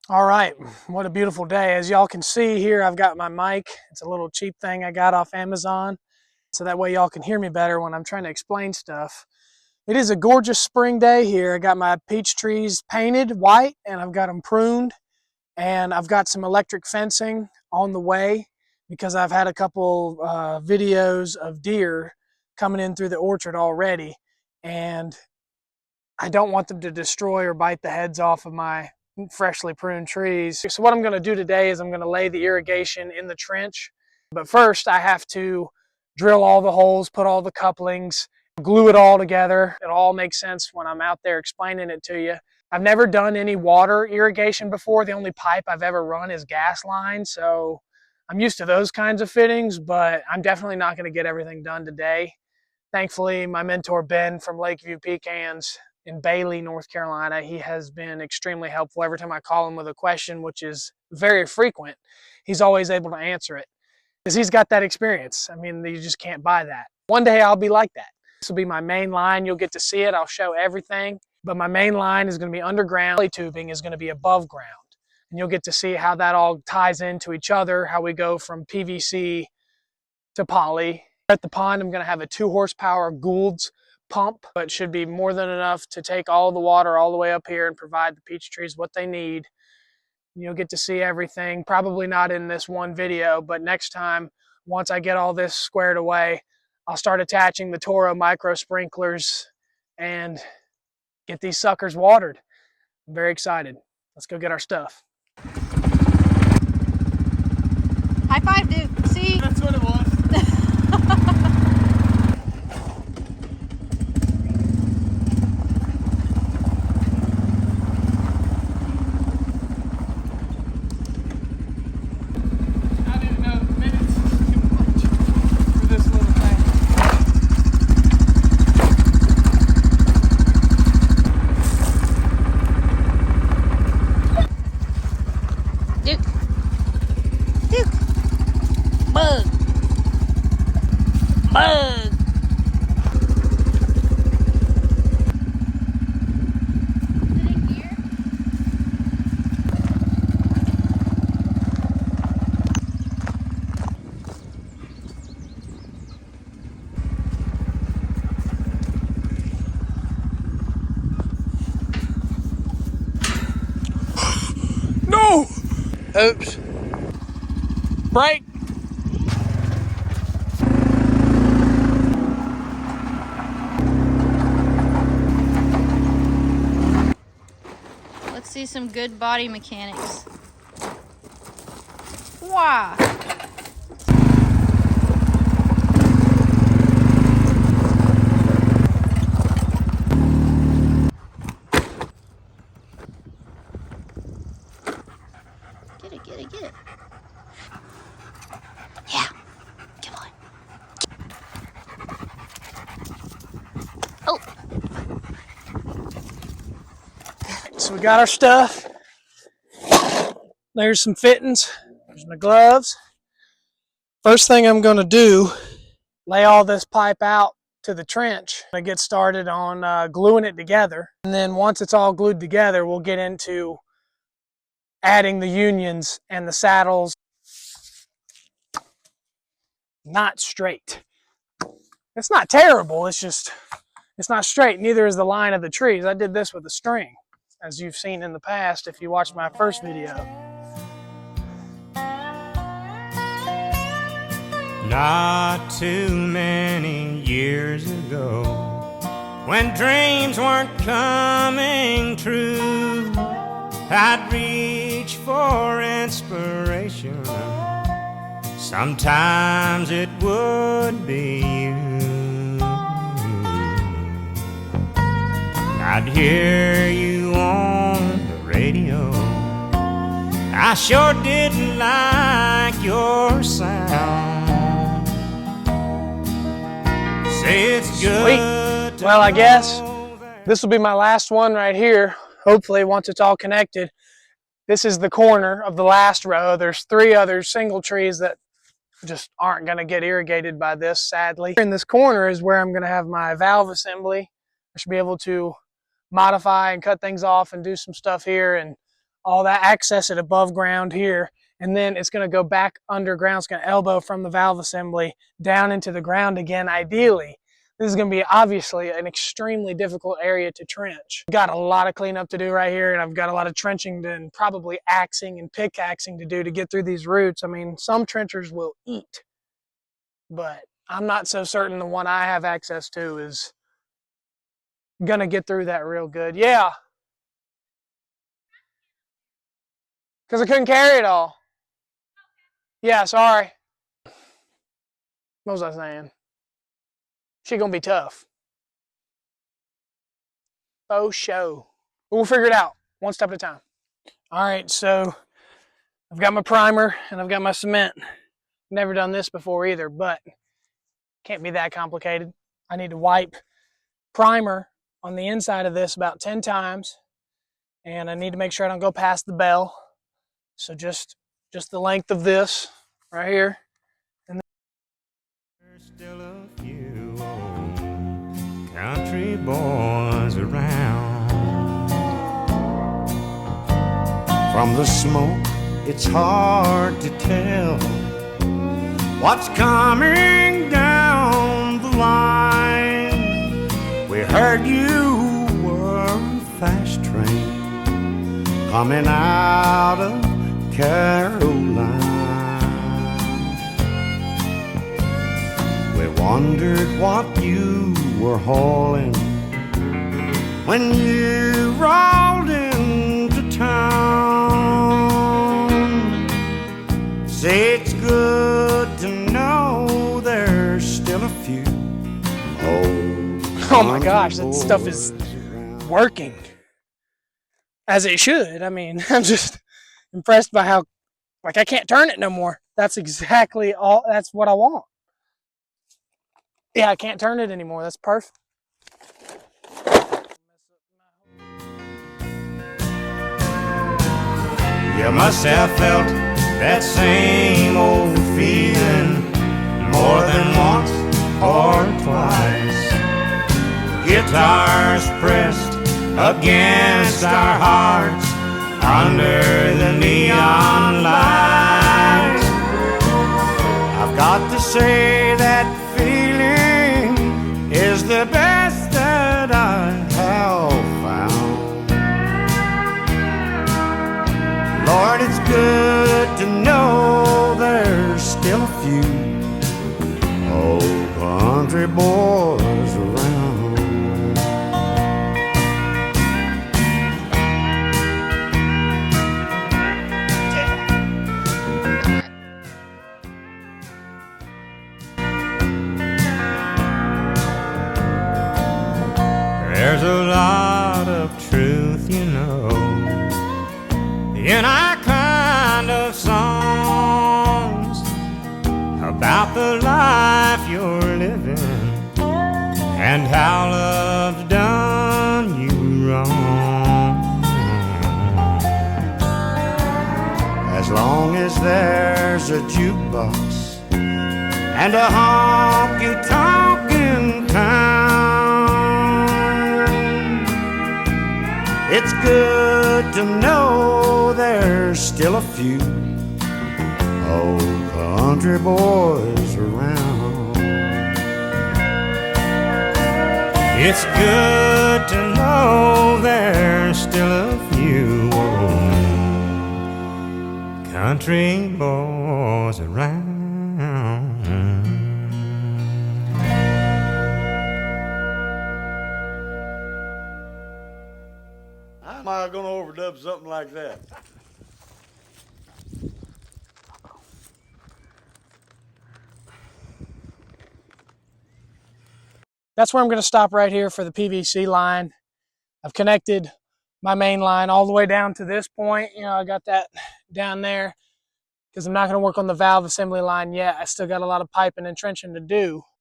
All right, what a beautiful day. As y'all can see here, I've got my mic. It's a little cheap thing I got off Amazon, so that way y'all can hear me better when I'm trying to explain stuff. It is a gorgeous spring day here. I got my peach trees painted white and I've got them pruned, and I've got some electric fencing on the way because I've had a couple videos of deer coming in through the orchard already, and I don't want them to destroy or bite the heads off of my freshly pruned trees. So what I'm going to do today is I'm going to lay the irrigation in the trench. But first I have to drill all the holes, put all the couplings, glue it all together. It all makes sense when I'm out there explaining it to you. I've never done any water irrigation before. The only pipe I've ever run is gas line, so I'm used to those kinds of fittings, but I'm definitely not going to get everything done today. Thankfully, my mentor Ben from Lakeview Pecans in Bailey, North Carolina, he has been extremely helpful. Every time I call him with a question, which is very frequent, he's always able to answer it because he's got that experience. I mean, you just can't buy that. One day I'll be like that. This will be my main line. You'll get to see it. I'll show everything. But my main line is going to be underground. The tubing is going to be above ground. And you'll get to see how that all ties into each other, how we go from PVC to poly. At the pond, I'm going to have a 2 horsepower Gould's pump, but it should be more than enough to take all the water all the way up here and provide the peach trees what they need. You'll get to see everything, probably not in this one video, but next time, once I get all this squared away, I'll start attaching the Toro micro sprinklers and get these suckers watered. I'm very excited. Let's go get our stuff. High five, dude. See? That's what it was. Duke. Duke. Bug. Bug. No! Oops. Brake. Let's see some good body mechanics. Wow. Get it, get it, get it. Yeah. Come on. Oh. So we got our stuff. There's some fittings. There's my gloves. First thing I'm going to do, lay all this pipe out to the trench. I get started on gluing it together. And then once it's all glued together, we'll get into adding the unions and the saddles. Not straight. It's not terrible, it's just, it's not straight. Neither is the line of the trees. I did this with a string, as you've seen in the past if you watched my first video. Not too many years ago, when dreams weren't coming true, I'd reach for inspiration. Sometimes it would be you. I'd hear you on the radio. I sure didn't like your sound. Say it's good. Sweet. Well, I guess this will be my last one right here. Hopefully, once it's all connected. This is the corner of the last row. There's 3 other single trees that just aren't going to get irrigated by this, sadly. In this corner is where I'm going to have my valve assembly. I should be able to modify and cut things off and do some stuff here and all that, access it above ground here, and then it's going to go back underground. It's going to elbow from the valve assembly down into the ground again, ideally. This is going to be obviously an extremely difficult area to trench. Got a lot of cleanup to do right here, and I've got a lot of trenching and probably axing and pickaxing to do to get through these roots. I mean, some trenchers will eat, but I'm not so certain the one I have access to is gonna get through that real good. Yeah, because I couldn't carry it all. Yeah, sorry. What was I saying? She gonna be tough. Oh, show. But we'll figure it out one step at a time. All right, so I've got my primer and I've got my cement. Never done this before either, but can't be that complicated. I need to wipe primer on the inside of this about 10 times, and I need to make sure I don't go past the bell. So just the length of this right here. There's still a few old country boys around. From the smoke, it's hard to tell what's coming down the line. We heard you were a fast train coming out of Carolina. We wondered what you were hauling when you rolled into town. Say it's good to know there's still a few. Oh my gosh, that stuff is working as it should. I mean, I'm just impressed by how, like, I can't turn it no more. That's exactly all, that's what I want. Yeah, I can't turn it anymore. That's perfect. You must have felt that same old feeling more than once or twice. Guitars pressed against our hearts under the neon lights. I've got to say that feeling is the best that I have found. Lord, it's good to know there's still a few old country boys around. There's a lot of truth, you know, in our kind of songs about the life you're living and how love's done you wrong. As long as there's a jukebox and a honky-tonkin' town, it's good to know there's still a few old country boys around. It's good to know there's still a few old country boys around. How am I going to overdub something like that? That's where I'm going to stop right here for the PVC line. I've connected my main line all the way down to this point. You know, I got that down there because I'm not going to work on the valve assembly line yet. I still got a lot of piping and trenching to do.